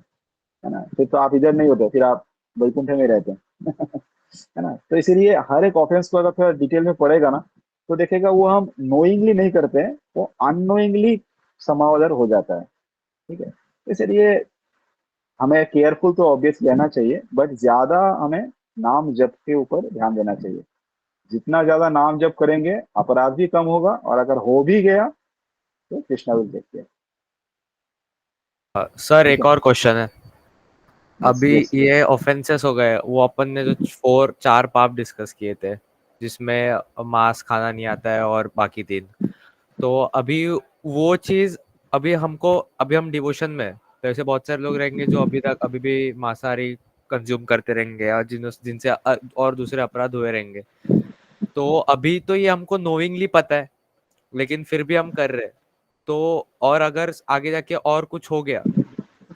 है ना? फिर तो आप इधर नहीं होते, फिर आप वैकुंठ में रहते हैं है ना? तो इसीलिए हर एक ऑफेंस को अगर थोड़ा डिटेल में पढ़ेगा ना, तो देखेगा वो हम नोइंगली नहीं करते हैं, वो अननोइंगली समावदर हो जाता है। ठीक है, इसलिए हमें केयरफुल तो ऑब्वियस रहना चाहिए, बट ज्यादा हमें नाम जप के ऊपर ध्यान देना चाहिए। जितना ज्यादा नाम जप करेंगे अपराध भी कम होगा, और अगर हो भी गया तो Krishna will take care. Sir ठीक एक है, और क्वेश्चन है। यस अभी यस। ये ऑफेंसेस हो गए, वो अपन ने जो 4 पाप डिस्कस किए थे, जिसमें मांस खाना नहीं आता है और बाकी 3, तो अभी वो चीज, अभी हम डिवोशन में हैं, तो ऐसे बहुत सारे लोग रहेंगे जो अभी भी मांसाहारी कंज्यूम करते रहेंगे, और जिनसे और दूसरे अपराध हुए रहेंगे। तो अभी तो ये हमको नोइंगली पता है, लेकिन फिर भी हम कर रहे हैं। तो और अगर आगे जाके और कुछ हो गया,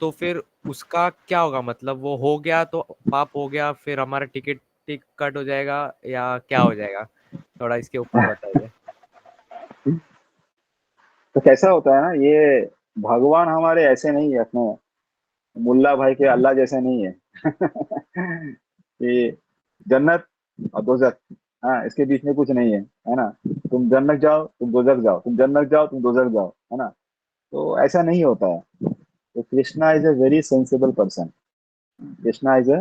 तो फिर उसका क्या होगा? मतलब वो हो गया तो पाप हो गया, फिर हमारा टिकट कट हो जाएगा या क्या हो जाएगा? थोड़ा इसके ऊपर बताइए। तो कैसा होता है ना, ये भगवान हमारे ऐसे नहीं है, अपने मुल्ला भाई के अल्लाह जैसे नहीं है कि जन्नत और दोजख, हाँ इसके बीच में कुछ नहीं है ना? तुम जन्नत जाओ तुम दोजख जाओ, तुम जन्नत जाओ तुम दोजख जाओ, है ना? तो ऐसा नहीं होता है। तो Krishna is a very sensible person. Krishna is a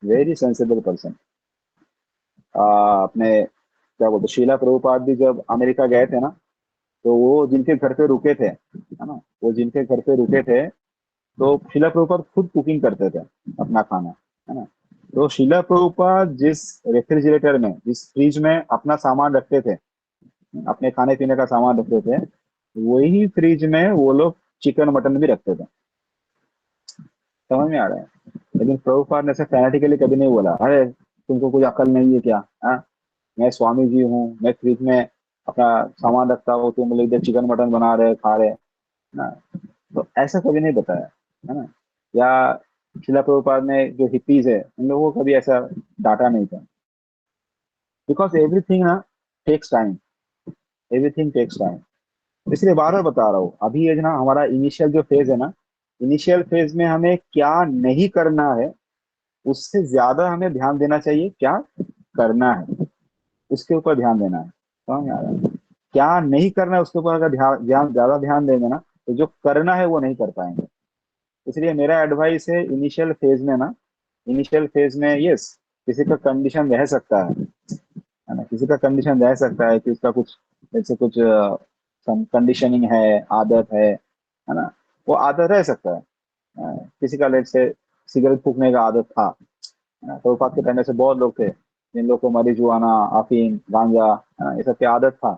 very sensible person. अपने क्या बोलते, शीला प्रभुपाद भी जब अमेरिका गए थे ना, तो वो जिनके घर पे रुके थे, है ना, वो जिनके घर पे रुके थे, तो शीला प्रभुपाद खुद कुकिंग करते थे अपना खाना, है ना? तो शीला प्रभुपाद जिस रेफ्रिजरेटर में, जिस फ्रिज में अपना सामान रखते थे, अपने खाने पीने का सामान रखते थे, वही फ्रिज में वो लोग चिकन मटन भी रखते थे। समझ में आ रहा है? लेकिन प्रभुपाद ने ऐसे फैनेटिकली कभी नहीं बोला अरे तुमको कुछ अकल नहीं है क्या, हाँ? मैं स्वामी जी हूँ, मैं फ्रिज में अपना सामान रखता हूँ, तुम लोग इधर चिकन मटन बना रहे खा रहे, है ना? तो ऐसा कभी नहीं बताया, है ना? या शिला प्रभुपाद ने जो हिप्पीज है उन लोगों को कभी ऐसा डांटा नहीं था, बिकॉज एवरीथिंग ना takes time, everything takes time. इसलिए बार बार बता रहा हूँ, अभी ये ना हमारा इनिशियल जो फेज है ना, इनिशियल फेज में हमें क्या नहीं करना है, उससे ज्यादा हमें ध्यान देना चाहिए क्या करना है, उसके ऊपर ध्यान देना है। समझ में आ रहा है? क्या नहीं करना है उसके ऊपर अगर ज्यादा ध्यान देंगे ना, तो जो करना है वो नहीं कर पाएंगे। इसलिए मेरा एडवाइस है इनिशियल फेज में ना, इनिशियल फेज में यस किसी का कंडीशन रह सकता है ना, किसी का कंडीशन रह सकता है कि उसका कुछ जैसे कुछ कंडीशनिंग है, आदत है ना? वो आदत रह सकता है। किसी का लेट से सिगरेट फूकने का आदत था, है ना? तो के टाइम में से बहुत लोग थे जिन लोग को marijuana, अफीम, गांजा, है ना, ये सब की आदत था।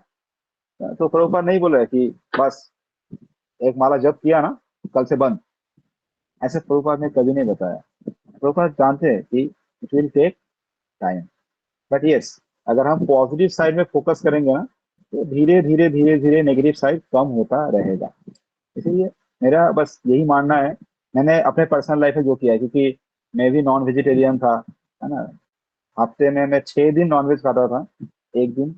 तो प्रभुपाद नहीं बोल रहे कि बस एक माला जप किया ना कल से बंद, ऐसे प्रभुपाद ने कभी नहीं बताया। प्रभुपाद जानते हैं कि it will take time, but yes अगर हम पॉजिटिव साइड में फोकस करेंगे ना, तो धीरे धीरे धीरे धीरे नेगेटिव साइड कम होता रहेगा। इसीलिए मेरा बस यही मानना है। मैंने अपने पर्सनल लाइफ में जो किया है, क्योंकि मैं भी नॉन वेजिटेरियन था, है ना? हफ्ते में मैं 6 दिन नॉनवेज खाता था, एक दिन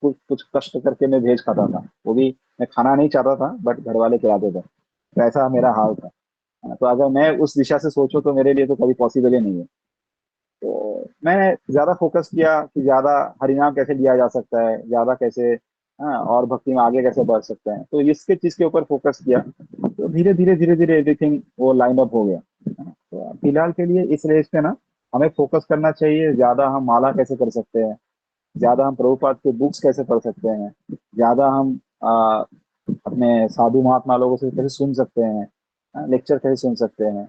कुछ कुछ कष्ट करके मैं वेज खाता था, वो भी मैं खाना नहीं चाहता था बट घर वाले खिलाते थे। तो ऐसा मेरा हाल था, है ना? तो अगर मैं उस दिशा से सोचूं तो मेरे लिए तो कभी पॉसिबल ही नहीं है। तो मैंने ज्यादा फोकस किया कि ज्यादा हरिनाम कैसे लिया जा सकता है, ज्यादा कैसे, हाँ, और भक्ति में आगे कैसे बढ़ सकते हैं, तो इसके चीज के ऊपर फोकस किया। तो धीरे धीरे धीरे धीरे एवरीथिंग वो लाइन अप हो गया, है ना? तो फिलहाल के लिए इस रेस पे ना हमें फोकस करना चाहिए ज्यादा, हम माला कैसे कर सकते हैं, ज्यादा हम प्रभुपाद के बुक्स कैसे पढ़ सकते हैं, ज्यादा हम अपने साधु महात्मा लोगों से कैसे सुन सकते हैं, लेक्चर कैसे सुन सकते हैं,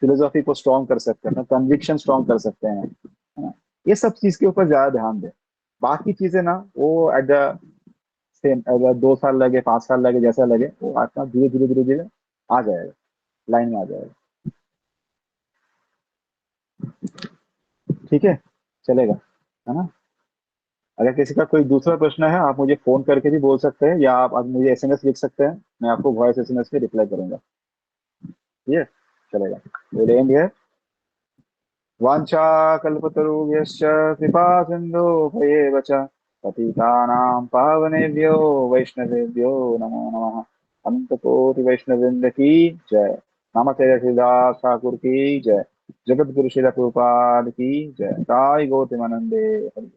फिलोसॉफी को स्ट्रॉन्ग कर सकते हैं, कन्विक्शन स्ट्रॉन्ग कर सकते हैं, है ना। ये सब चीज के ऊपर ज्यादा ध्यान दें। बाकी चीजें ना वो एट द सेम, अगर 2 साल लगे 5 साल लगे जैसा लगे, वो आपका धीरे धीरे धीरे धीरे आ जाएगा, लाइन में आ जाएगा। ठीक है, चलेगा, है ना। अगर किसी का कोई दूसरा प्रश्न है आप मुझे फोन करके भी बोल सकते हैं, या आप मुझे एसएमएस लिख सकते हैं, मैं आपको वॉइस एसएमएस पे रिप्लाई करूंगा। ठीक है, चलेगा। Will end here. वाञ्छा कल्पतरुभ्यश्च कृपा सिन्धुभ्येव च पतितानां पावनेभ्यो वैष्णवेभ्यो नमो नमः। अनंत कोटि वैष्णववृंद की जय। नमस्ते श्रीदास ठाकुर की जय। जगत गुरु श्री प्रभुपाद की जय। ताई गौतमानंदे हरि।